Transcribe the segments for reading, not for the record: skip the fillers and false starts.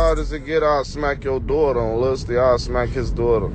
hard as it get, I'll smack your daughter. On Lusty, I'll smack his daughter.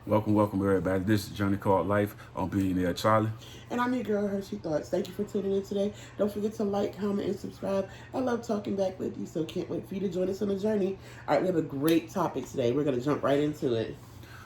Welcome everybody. This is Journey Called Life on Billionaire Charlie. And I'm your girl, Hershey Thoughts. Thank you for tuning in today. Don't forget to like, comment, and subscribe. I love talking back with you, so can't wait for you to join us on the journey. All right, we have a great topic today. We're going to jump right into it.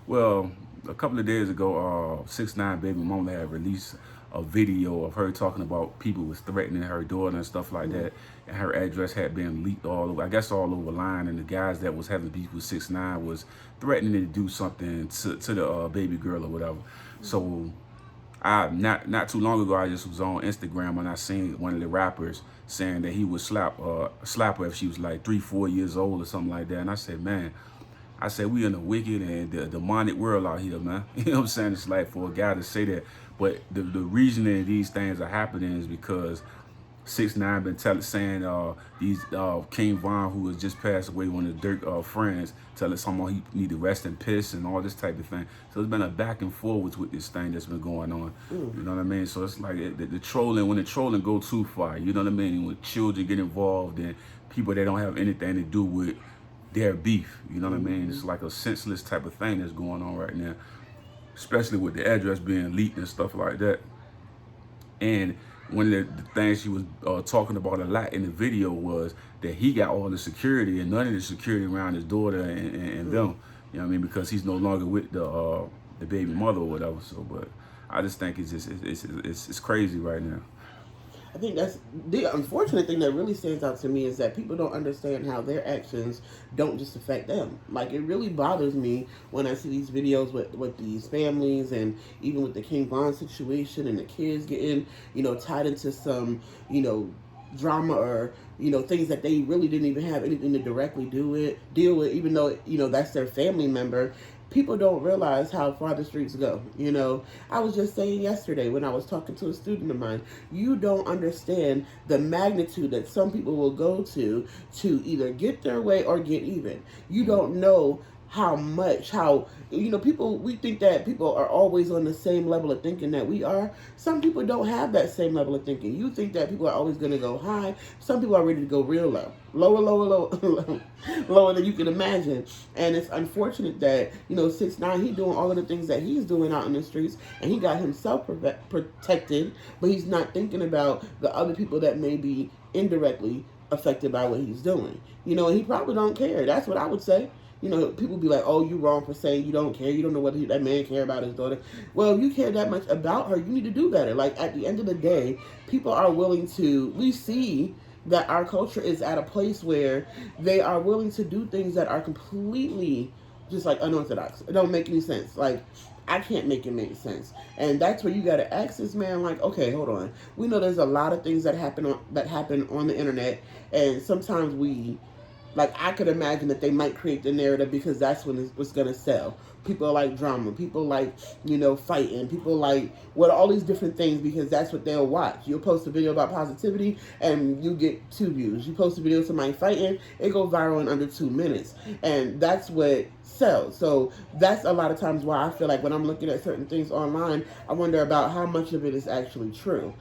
Well, a couple of days ago, 6ix9ine baby mama had released a video of her talking about people was threatening her daughter and stuff like that, and her address had been leaked all over, I guess all over the line, and the guys that was having beef with 6ix9ine was threatening to do something to the baby girl or whatever. So I not too long ago, I just was on Instagram and I seen one of the rappers saying that he would slap her if she was like 3-4 years old or something like that. And I said, man, we in a wicked and the demonic world out here, man. You know what I'm saying? It's like for a guy to say that. But the reason that these things are happening is because 6ix9ine been saying these King Von, who has just passed away, one of Dirk friends, telling someone he need to rest in piss and all this type of thing. So there's been a back and forwards with this thing that's been going on. You know what I mean? So it's like the trolling, when the trolling go too far, you know what I mean? When children get involved and people that don't have anything to do with their beef, you know what I mean? It's like a senseless type of thing that's going on right now, especially with the address being leaked and stuff like that. And one of the things she was talking about a lot in the video was that he got all the security and none of the security around his daughter and them, you know what I mean? Because he's no longer with the baby mother or whatever. So, but I just think it's crazy right now. I think that's the unfortunate thing that really stands out to me is that people don't understand how their actions don't just affect them. Like, it really bothers me when I see these videos with these families and even with the King Von situation and the kids getting, tied into some, drama or, things that they really didn't even have anything to directly deal with, even though, that's their family member. People don't realize how far the streets go. I was just saying yesterday when I was talking to a student of mine, you don't understand the magnitude that some people will go to either get their way or get even. You don't know people, we think that people are always on the same level of thinking that we are. Some people don't have that same level of thinking. You think that people are always going to go high. Some people are ready to go real low. Lower than you can imagine. And it's unfortunate that, 6ix9ine, he's doing all of the things that he's doing out in the streets, and he got himself protected, but he's not thinking about the other people that may be indirectly affected by what he's doing. And he probably don't care. That's what I would say. People be like, oh, you wrong for saying you don't care. You don't know whether that man care about his daughter. Well, if you care that much about her, you need to do better. Like, at the end of the day, people are willing to, we see that our culture is at a place where they are willing to do things that are completely just like unorthodox. It don't make any sense. Like, I can't make it make sense. And that's where you got to ask this man, like, okay, hold on. We know there's a lot of things that happen on the internet, and sometimes I could imagine that they might create the narrative because that's when it's going to sell. People like drama. People like, fighting. People like all these different things because that's what they'll watch. You'll post a video about positivity and you get 2 views. You post a video of somebody fighting, it goes viral in under 2 minutes. And that's what sells. So that's a lot of times why I feel like when I'm looking at certain things online, I wonder about how much of it is actually true.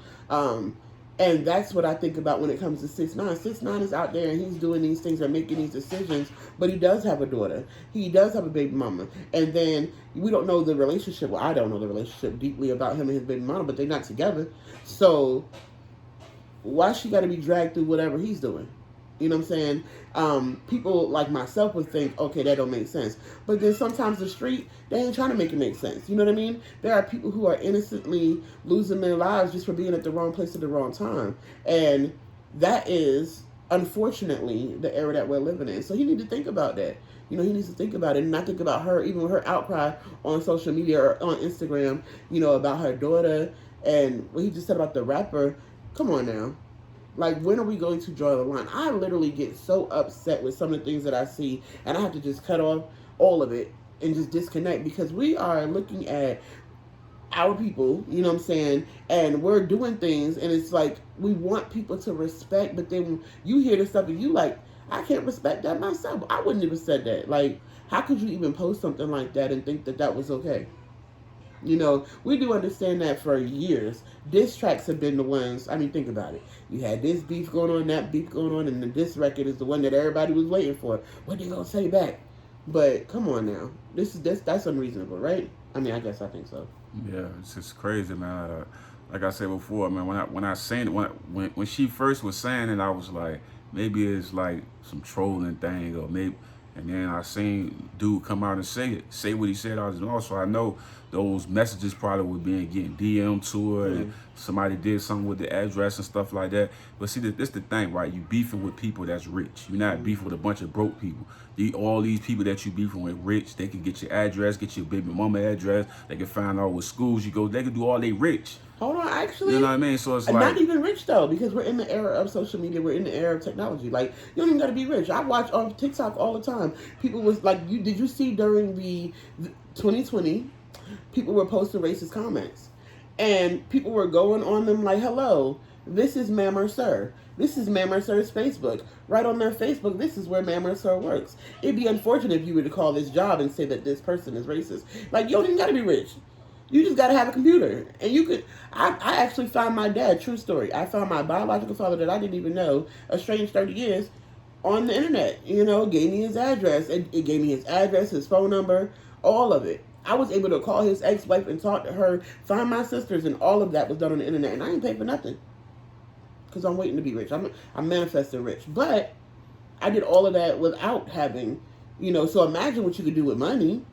And that's what I think about when it comes to 6ix9ine. 6ix9ine is out there and he's doing these things and making these decisions, but he does have a daughter. He does have a baby mama. And then we don't know the relationship. Well, I don't know the relationship deeply about him and his baby mama, but they're not together. So why she got to be dragged through whatever he's doing? You know what I'm saying? People like myself would think, okay, that don't make sense. But then sometimes the street, they ain't trying to make it make sense. You know what I mean? There are people who are innocently losing their lives just for being at the wrong place at the wrong time. And that is, unfortunately, the era that we're living in. So you need to think about that. He needs to think about it and not think about her, even with her outcry on social media or on Instagram, about her daughter and what he just said about the rapper. Come on now. Like, when are we going to draw the line? I literally get so upset with some of the things that I see, and I have to just cut off all of it and just disconnect because we are looking at our people, you know what I'm saying, and we're doing things, and it's like we want people to respect, but then you hear this stuff and you like, I can't respect that myself. I wouldn't even said that. Like, how could you even post something like that and think that that was okay? You know, we do understand that for years. Diss tracks have been the ones. I mean, think about it. You had this beef going on, that beef going on, and the diss record is the one that everybody was waiting for. What they gonna say back? But come on now, that's unreasonable, right? I mean, I guess I think so. Yeah, it's just crazy, man. Like I said before, man, when I seen it, when she first was saying it, I was like, maybe it's like some trolling thing, or maybe. And then I seen dude come out and say what he said. Also, I know those messages probably were getting DM to her, and somebody did something with the address and stuff like that. But see, this the thing, right? You beefing with people that's rich. You're not beefing with a bunch of broke people. All these people that you beefing with rich. They can get your address, get your baby mama address. They can find out what schools you go. They can do all they rich. Hold on, actually, you know what I mean? So it's like not even rich though, because we're in the era of social media. We're in the era of technology. Like, you don't even got to be rich. I watch on TikTok all the time. People was like, did you see during the 2020? People were posting racist comments, and people were going on them like, "Hello, this is ma'am or sir. This is ma'am or sir's Facebook. Right on their Facebook, this is where ma'am or sir works." It'd be unfortunate if you were to call this job and say that this person is racist. Like, you don't even got to be rich. You just got to have a computer. And you could, I actually found my dad, true story. I found my biological father that I didn't even know, estranged 30 years, on the internet. You know, gave me his address. It gave me his address, his phone number, all of it. I was able to call his ex-wife and talk to her, find my sisters, and all of that was done on the internet. And I ain't paid for nothing. Because I'm waiting to be rich. I'm manifesting rich. But I did all of that without having, you know, so imagine what you could do with money.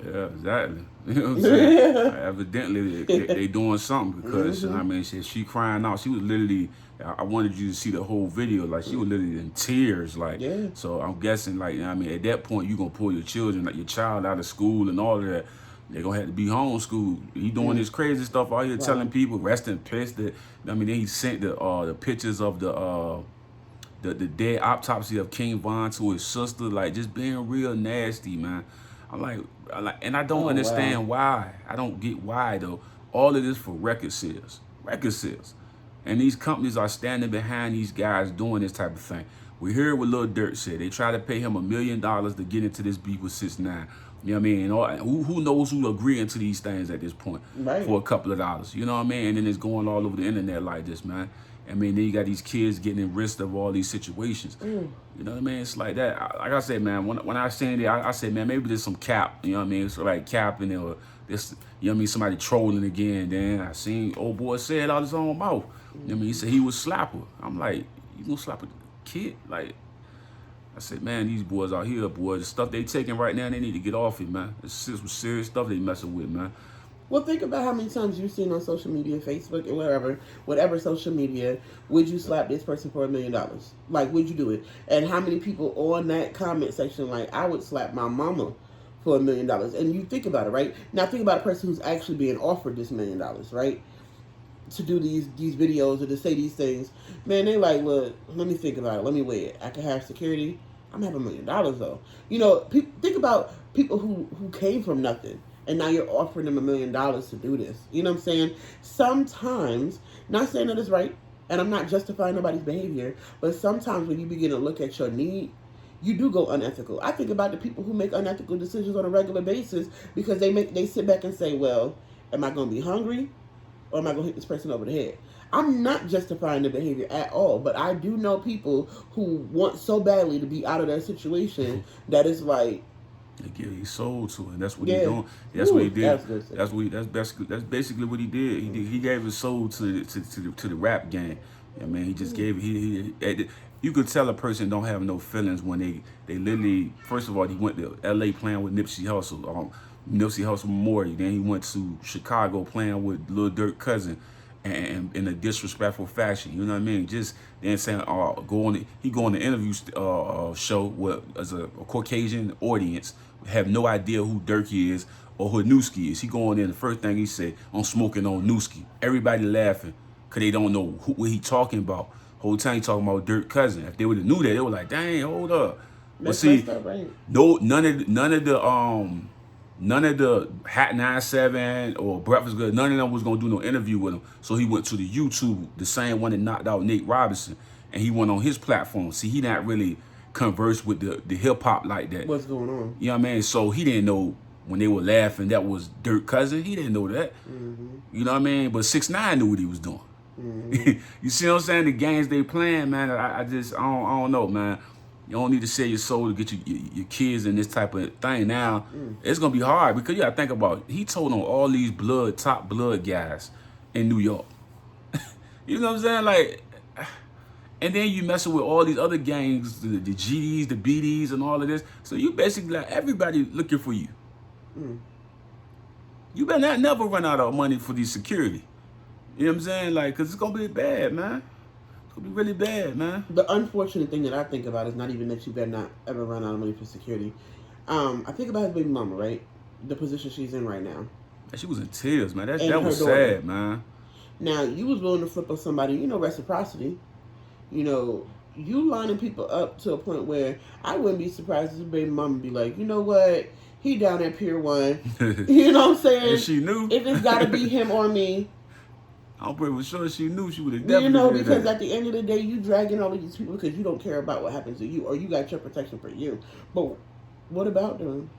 Yeah, exactly. You know what I'm saying? Evidently, they doing something because, I mean, she crying out. She was literally, I wanted you to see the whole video. Like, she was literally in tears. Like, so I'm guessing, like, I mean, at that point, you're going to pull your children, like your child out of school and all of that. They're going to have to be homeschooled. He doing this crazy stuff out here telling people, rest in peace. That, I mean, then he sent the pictures of the dead autopsy of King Von to his sister, like, just being real nasty, man. I'm like, and I don't understand why. I don't get why, though. All of this for record sales. Record sales. And these companies are standing behind these guys doing this type of thing. We heard what Lil Durk said. They try to pay him $1 million to get into this beef with 6ix9ine. You know what I mean? And who knows who agreeing to these things at this point for a couple of dollars. You know what I mean? And then it's going all over the internet like this, man. I mean, then you got these kids getting in risk of all these situations. You know what I mean? It's like that. Like I said, man, when I seen it, I said, man, maybe there's some cap. You know what I mean? It's like capping or this, you know what I mean? Somebody trolling again. Then I seen old boy say it out his own mouth. You know what I mean? He said he was slapper. I'm like, you gonna slap a kid? Like, I said, man, these boys out here, boys, the stuff they taking right now, they need to get off it, man. It's some serious stuff they messing with, man. Well, think about how many times you've seen on social media, Facebook, and whatever social media, would you slap this person for $1 million? Like, would you do it? And how many people on that comment section, like, I would slap my mama for $1 million? And you think about it, right? Now, think about a person who's actually being offered this $1 million, right? To do these videos or to say these things. Man, they like, well, let me think about it. Let me weigh it. I can have security. I'm having $1 million, though. You know, think about people who came from nothing. And now you're offering them $1 million to do this. You know what I'm saying? Sometimes, not saying that it's right, and I'm not justifying nobody's behavior, but sometimes when you begin to look at your need, you do go unethical. I think about the people who make unethical decisions on a regular basis because they sit back and say, well, am I going to be hungry or am I going to hit this person over the head? I'm not justifying the behavior at all, but I do know people who want so badly to be out of their situation that it's like, they give his soul to it. That's what he's doing. That's what he did. That's basically what he did. He gave his soul to the rap game. I mean, he just gave you could tell a person don't have no feelings when they literally, first of all, he went to LA playing with Nipsey Hussle, Nipsey Hussle Memorial. Then he went to Chicago playing with Lil Durk cousin. And in a disrespectful fashion, you know what I mean? Just then saying, he go on the interview show with as a Caucasian audience, have no idea who Durky is or who Newski is. He go on there, the first thing he said, I'm smoking on Newski. Everybody laughing because they don't know what he talking about. Whole time he talking about Durk cousin. If they would have knew that, they were like, dang, hold up. But see, none of the Hat 97 or Breakfast Good, none of them was going to do no interview with him. So he went to the YouTube, the same one that knocked out Nate Robinson, and he went on his platform. See, he not really converse with the hip-hop like that. What's going on? You know what I mean? So he didn't know when they were laughing, that was Dirt cousin. He didn't know that. You know what I mean? But 6ix9ine knew what he was doing. You see what I'm saying? The games they playing, man. I don't know, man. You don't need to sell your soul to get your kids in this type of thing. Now, it's going to be hard because you got to think about it. He told on all these top blood guys in New York. You know what I'm saying? Like, and then you messing with all these other gangs, the GDs, the BDs, and all of this. So you basically like everybody looking for you. You better not never run out of money for these security. You know what I'm saying? Like, because it's going to be bad, man. It's going to be really bad, man. The unfortunate thing that I think about is not even that you better not ever run out of money for security. I think about his baby mama, right? The position she's in right now. Man, she was in tears, man. That was sad, man. Now, you was willing to flip on somebody, you know, reciprocity. You know, you lining people up to a point where I wouldn't be surprised if his baby mama be like, you know what? He down at Pier 1. You know what I'm saying? And she knew. If it's got to be him or me. I'm pretty sure she knew. She would have definitely. You know, because at the end of the day, you dragging all of these people because you don't care about what happens to you, or you got your protection for you. But what about them?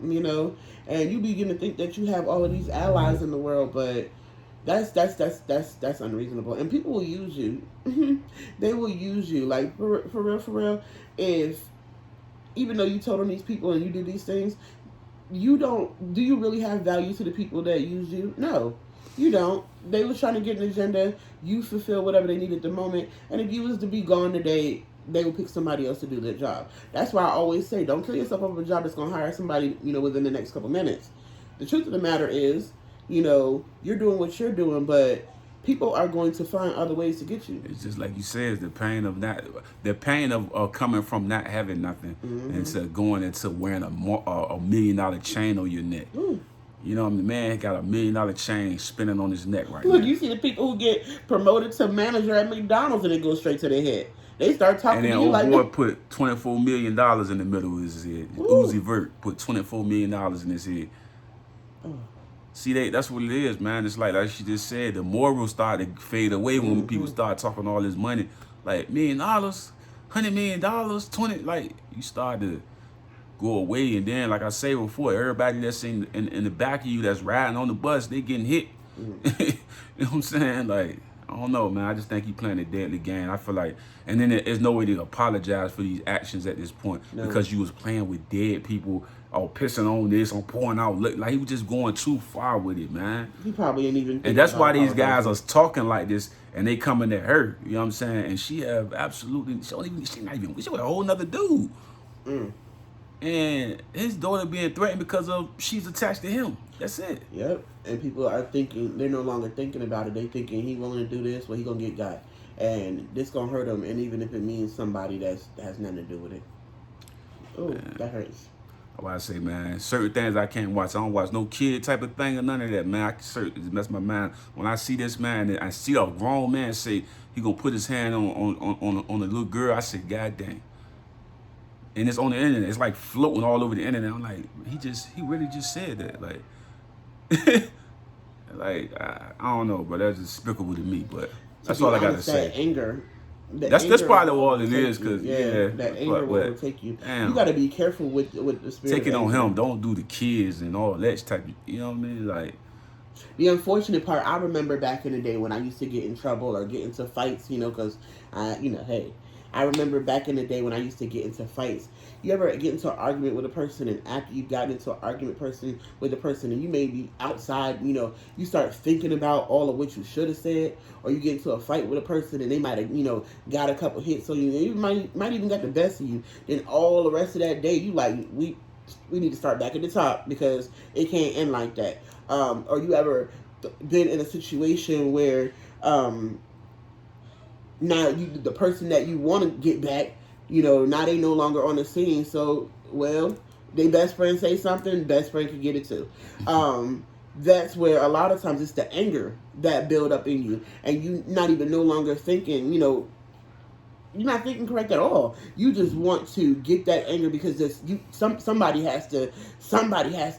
You know, and you begin to think that you have all of these allies in the world, but that's unreasonable. And people will use you. They will use you. Like for real. If even though you told on these people and you did these things, you don't. Do you really have value to the people that use you? No. You don't. They was trying to get an agenda. You fulfill whatever they need at the moment. And if you was to be gone today, they will pick somebody else to do their job. That's why I always say, don't kill yourself over a job that's going to hire somebody, you know, within the next couple minutes. The truth of the matter is, you know, you're doing what you're doing, but people are going to find other ways to get you. It's just like you said, the pain of coming from not having nothing into going into wearing a $1 million chain on your neck. You know, the man got a $1 million chain spinning on his neck right now. Look, you see the people who get promoted to manager at McDonald's and it goes straight to their head. They start talking to you like that. And then old boy put $24 million in the middle of his head. Uzi Vert put $24 million in his head. See, that's what it is, man. It's like she just said, the morals start to fade away when people start talking all this money. Like, $1 million, $100 million, 20, like, you start to go away, and then, like I say before, everybody that's in the back of you that's riding on the bus, they getting hit. You know what I'm saying? Like, I don't know, man. I just think he playing a deadly game. I feel like, and then there's no way to apologize for these actions at this point because you was playing with dead people, or pissing on this, or pouring out. Like he was just going too far with it, man. He probably ain't even. And that's why these guys are talking like this, and they coming at her. You know what I'm saying? And she have absolutely, she with a whole nother dude. And his daughter being threatened because of she's attached to him. That's it. Yep. And people are thinking, they're no longer thinking about it. They thinking he willing to do this, well, he gonna get got. And this gonna hurt him, and even if it means somebody that has nothing to do with it. Oh, that hurts. I say, man, certain things I can't watch. I don't watch no kid type of thing or none of that, man. I can certainly mess my mind. When I see this man, and I see a grown man say he gonna put his hand on a little girl, I say, God dang. And it's on the internet. It's like floating all over the internet. I'm like, he really just said that. Like, I don't know, but that's despicable to me. But that's all I got to say. That anger. That's probably all it is, because that anger will overtake you. Damn. You got to be careful with the spirit. Take it on him. Don't do the kids and all that type of, you know what I mean? Like, the unfortunate part, I remember back in the day when I used to get in trouble or get into fights, you know, because I remember back in the day when I used to get into fights. You ever get into an argument with a person, and after you've gotten into an argument with a person and you may be outside, you know, you start thinking about all of what you should have said, or you get into a fight with a person and they might have, you know, got a couple hits on you, and you might even got the best of you. Then all the rest of that day, you like, we need to start back at the top because it can't end like that. Or you ever been in a situation where now the person that you want to get back, you know, now they no longer on the scene. So, well, they best friend say something, best friend can get it too. That's where a lot of times it's the anger that build up in you, and you not even no longer thinking, you know, you're not thinking correct at all. You just want to get that anger because somebody has to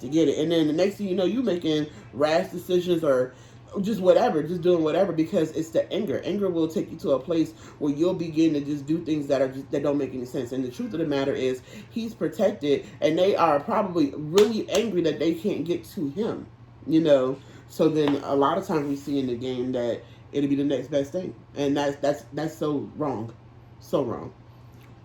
get it, and then the next thing you know, you making rash decisions or just whatever, just doing whatever, because it's the anger. Anger will take you to a place where you'll begin to just do things that don't make any sense. And the truth of the matter is, he's protected, and they are probably really angry that they can't get to him. You know, so then a lot of times we see in the game that it'll be the next best thing, and that's so wrong, so wrong.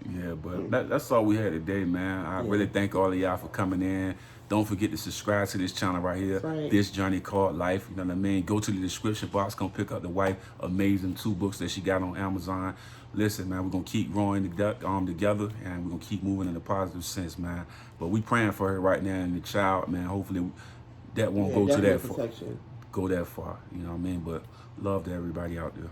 Yeah, but that's all we had today, man. I really thank all of y'all for coming in. Don't forget to subscribe to this channel right here. Right. This Journey Called Life. You know what I mean? Go to the description box. Go pick up the wife amazing 2 books that she got on Amazon. Listen, man, we're going to keep growing together, and we're going to keep moving in a positive sense, man. But we praying for her right now and the child, man. Hopefully that won't go to that far. Go that far. You know what I mean? But love to everybody out there.